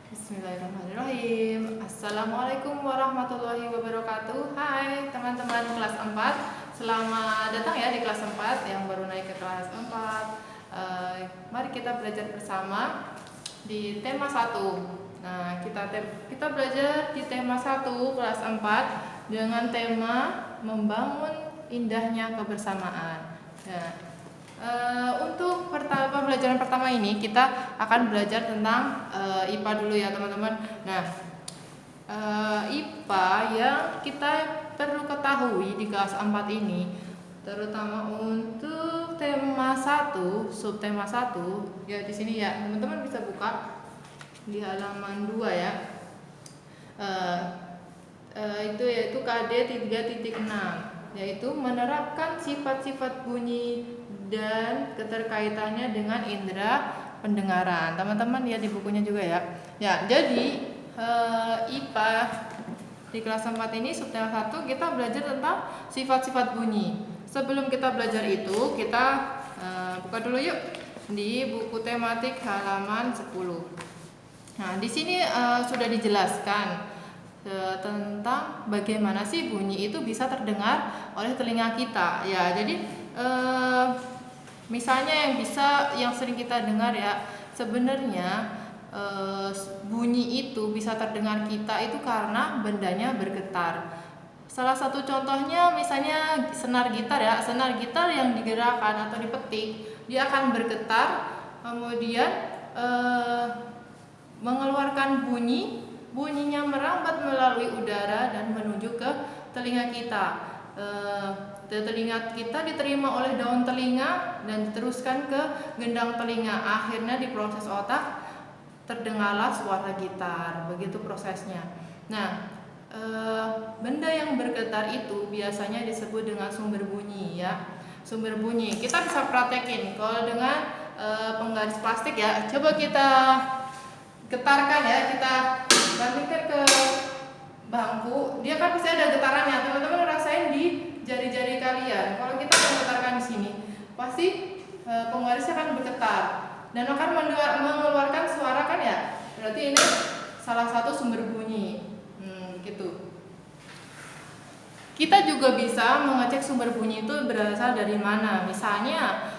Bismillahirrahmanirrahim. Assalamualaikum warahmatullahi wabarakatuh. Hai teman-teman kelas 4. Selamat datang ya di kelas 4 yang baru naik ke kelas 4. Mari kita belajar bersama di tema 1. Nah, kita belajar di tema 1 kelas 4 dengan tema membangun indahnya kebersamaan. Nah, untuk pembelajaran pertama ini kita akan belajar tentang IPA dulu ya teman-teman. Nah, IPA yang kita perlu ketahui di kelas 4 ini, terutama untuk tema 1, subtema 1, ya di sini ya teman-teman bisa buka di halaman 2 ya. Itu yaitu KD 3.6, yaitu menerapkan sifat-sifat bunyi dan keterkaitannya dengan indera pendengaran. Teman-teman lihat di bukunya juga ya. Ya, jadi IPA di kelas 4 ini subtema 1 kita belajar tentang sifat-sifat bunyi. Sebelum kita belajar itu, kita buka dulu yuk di buku tematik halaman 10. Nah, di sini sudah dijelaskan tentang bagaimana sih bunyi itu bisa terdengar oleh telinga kita. Ya, jadi misalnya yang sering kita dengar ya, sebenarnya bunyi itu bisa terdengar kita itu karena bendanya bergetar. Salah satu contohnya misalnya senar gitar ya, senar gitar yang digerakkan atau dipetik, dia akan bergetar, kemudian mengeluarkan bunyinya merambat melalui udara dan menuju ke telinga kita. Telinga kita diterima oleh daun telinga dan diteruskan ke gendang telinga. Akhirnya di proses otak terdengarlah suara gitar. Begitu prosesnya. Nah, benda yang bergetar itu biasanya disebut dengan sumber bunyi ya. Sumber bunyi. Kita bisa praktekin kalau dengan penggaris plastik ya. Coba kita getarkan ya, kita bandingkan ke bangku, dia kan pasti ada getarannya. Teman-teman rasain di jari-jari kalian. Kalau kita menggetarkan di sini, pasti penggarisnya akan bergetar dan akan mengeluarkan suara kan ya. Berarti ini salah satu sumber bunyi. Gitu. Kita juga bisa mengecek sumber bunyi itu berasal dari mana. Misalnya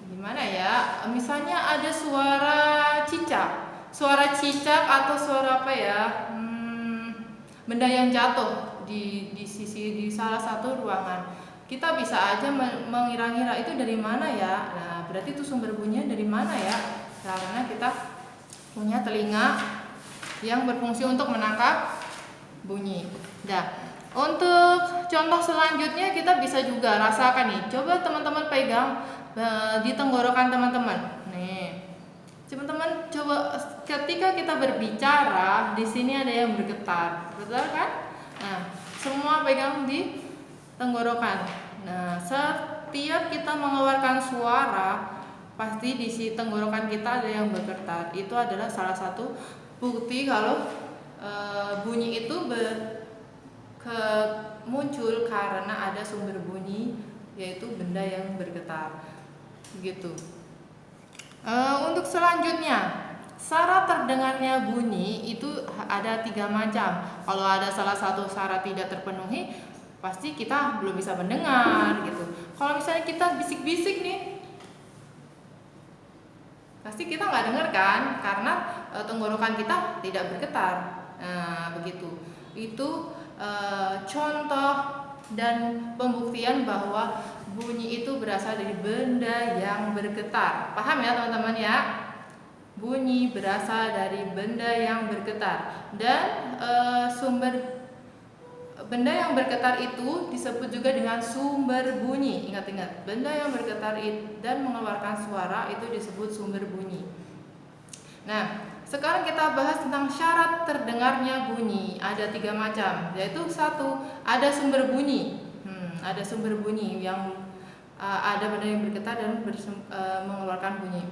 gimana ya? Misalnya ada suara cicak atau suara apa ya? Benda yang jatuh di salah satu ruangan. Kita bisa aja mengira-ngira itu dari mana ya. Nah, berarti itu sumber bunyinya dari mana ya? Karena kita punya telinga yang berfungsi untuk menangkap bunyi. Nah, untuk contoh selanjutnya kita bisa juga rasakan nih. Coba teman-teman pegang di tenggorokan teman-teman. Nih, teman-teman coba ketika kita berbicara di sini ada yang bergetar, betul kan? Nah, semua pegang di tenggorokan. Nah, setiap kita mengeluarkan suara, pasti di si tenggorokan kita ada yang bergetar. Itu adalah salah satu bukti kalau bunyi itu muncul karena ada sumber bunyi, yaitu benda yang bergetar. Begitu. Untuk selanjutnya, syarat terdengarnya bunyi itu ada 3 macam. Kalau ada salah satu syarat tidak terpenuhi, pasti kita belum bisa mendengar gitu. Kalau misalnya kita bisik-bisik nih, pasti kita nggak dengar kan, karena tenggorokan kita tidak bergetar. Nah, begitu. Itu contoh dan pembuktian bahwa bunyi itu berasal dari benda yang bergetar. Paham ya teman-teman ya? Bunyi berasal dari benda yang bergetar. Dan sumber benda yang bergetar itu disebut juga dengan sumber bunyi. Ingat-ingat, benda yang bergetar dan mengeluarkan suara itu disebut sumber bunyi. Nah, sekarang kita bahas tentang syarat terdengarnya bunyi. Ada 3 macam, yaitu 1, ada sumber bunyi. Ada sumber bunyi yang ada benda yang bergetar dan mengeluarkan bunyi.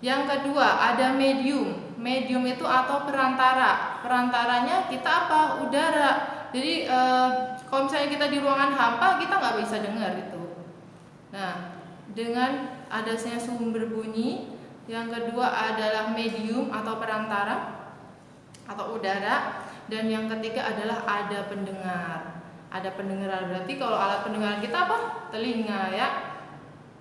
Yang kedua, ada medium. Medium itu atau perantara. Perantaranya kita apa? Udara. Jadi kalau misalnya kita di ruangan hampa, kita nggak bisa dengar itu. Nah, dengan adanya sumber bunyi yang kedua adalah medium atau perantara atau udara, dan yang ketiga adalah ada pendengar. Ada pendengar berarti kalau alat pendengar kita apa? Telinga ya.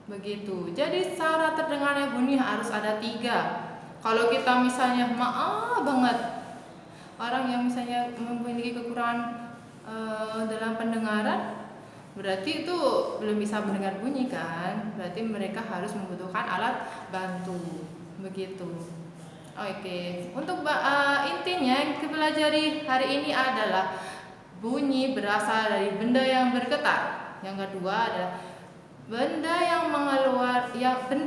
Begitu. Jadi syarat terdengarnya bunyi harus ada 3. Kalau kita misalnya maaf banget orang yang misalnya memiliki kekurangan dalam pendengaran, berarti itu belum bisa mendengar bunyi kan? Berarti mereka harus membutuhkan alat bantu. Begitu. Oke. Untuk intinya yang kita pelajari hari ini adalah bunyi berasal dari benda yang bergetar. Yang kedua adalah benda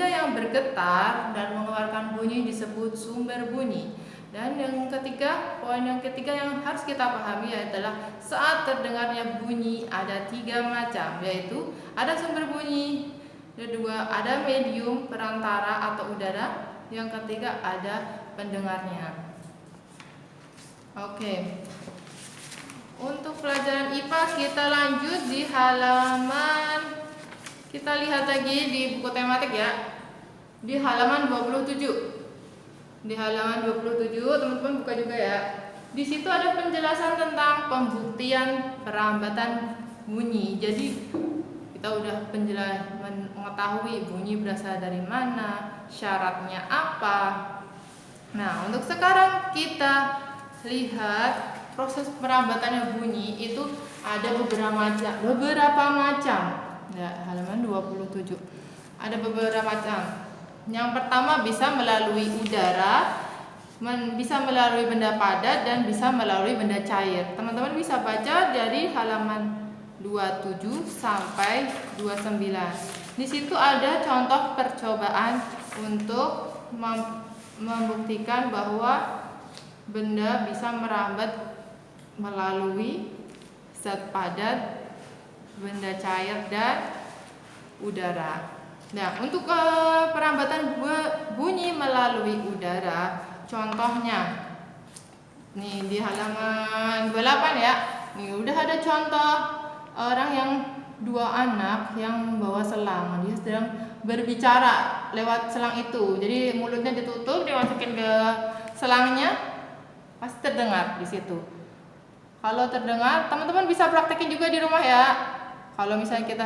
yang bergetar dan mengeluarkan bunyi disebut sumber bunyi. Dan yang ketiga, poin yang ketiga yang harus kita pahami adalah saat terdengarnya bunyi ada 3 macam, yaitu ada sumber bunyi, kedua ada medium, perantara atau udara, yang ketiga ada pendengarnya. Oke. Untuk pelajaran IPA kita lanjut di halaman, kita lihat lagi di buku tematik ya, di halaman 27. Di halaman 27 teman-teman buka juga ya. Di situ ada penjelasan tentang pembuktian perambatan bunyi. Jadi kita udah mengetahui bunyi berasal dari mana, syaratnya apa. Nah, untuk sekarang kita lihat proses perambatannya bunyi itu ada beberapa macam. Ya, halaman 27. Ada beberapa macam. Yang pertama bisa melalui udara, bisa melalui benda padat, dan bisa melalui benda cair. Teman-teman bisa baca dari halaman 27 sampai 29. Di situ ada contoh percobaan untuk membuktikan bahwa benda bisa merambat melalui zat padat, benda cair, dan udara. Nah, untuk perambatan bunyi melalui udara, contohnya nih di halaman 28 ya. Nih udah ada contoh orang yang 2 anak yang membawa selang. Dia sedang berbicara lewat selang itu. Jadi mulutnya ditutup, dimasukin ke selangnya, pasti terdengar di situ. Kalau terdengar, teman-teman bisa praktekin juga di rumah ya. Kalau misalnya kita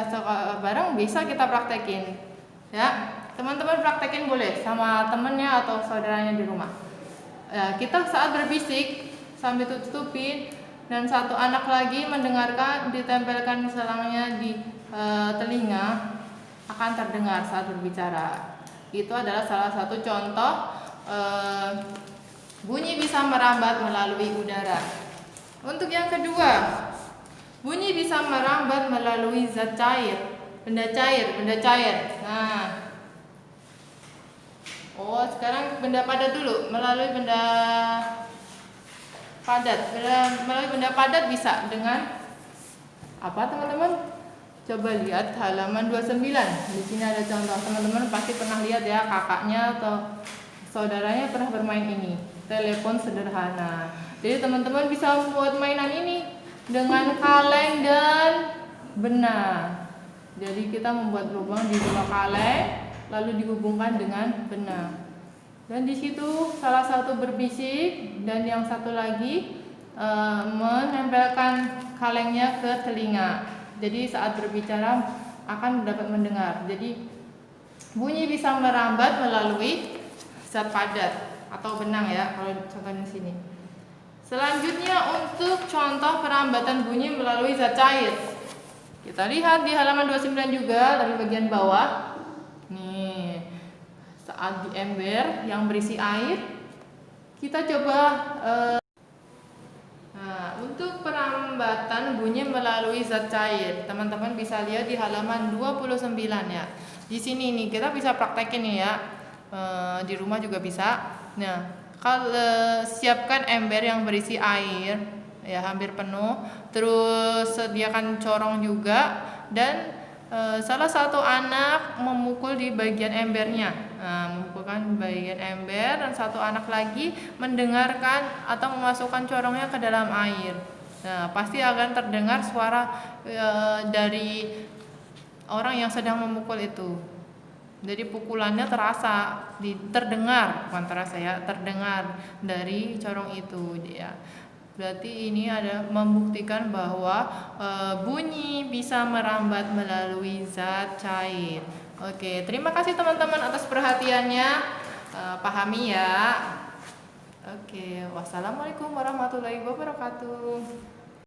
bareng, bisa kita praktekin ya. Teman-teman praktekin boleh sama temennya atau saudaranya di rumah ya. Kita saat berbisik sambil tutupin, dan satu anak lagi mendengarkan, ditempelkan selangnya di telinga, akan terdengar saat berbicara. Itu adalah salah satu contoh bunyi bisa merambat melalui udara. Untuk yang kedua, bunyi bisa merambat melalui zat cair, benda cair. Nah, sekarang benda padat dulu, melalui benda padat. Melalui benda padat bisa dengan apa, teman-teman? Coba lihat halaman 29. Di sini ada contoh. Teman-teman pasti pernah lihat ya, kakaknya atau saudaranya pernah bermain ini, telepon sederhana. Jadi teman-teman bisa membuat mainan ini dengan kaleng dan benang. Jadi kita membuat lubang di bawah kaleng, lalu dihubungkan dengan benang. Dan di situ salah satu berbisik dan yang satu lagi menempelkan kalengnya ke telinga. Jadi saat berbicara akan dapat mendengar. Jadi bunyi bisa merambat melalui zat padat atau benang ya, kalau contohnya di sini. Selanjutnya untuk contoh perambatan bunyi melalui zat cair. Kita lihat di halaman 29 juga dari bagian bawah. Nih, saat di ember yang berisi air, kita coba untuk perambatan bunyi melalui zat cair, teman-teman bisa lihat di halaman 29 ya. Di sini nih kita bisa praktekin nih ya. Di rumah juga bisa. Nah, kalau siapkan ember yang berisi air ya, hampir penuh. Terus sediakan corong juga, dan salah satu anak memukul di bagian embernya. Memukulkan bagian ember, dan satu anak lagi mendengarkan atau memasukkan corongnya ke dalam air. Nah, pasti akan terdengar suara dari orang yang sedang memukul itu. Jadi pukulannya terasa, terdengar, bukan terasa ya, terdengar dari corong itu ya. Berarti ini ada membuktikan bahwa bunyi bisa merambat melalui zat cair. Oke, terima kasih teman-teman atas perhatiannya. Pahami ya. Oke, wassalamualaikum warahmatullahi wabarakatuh.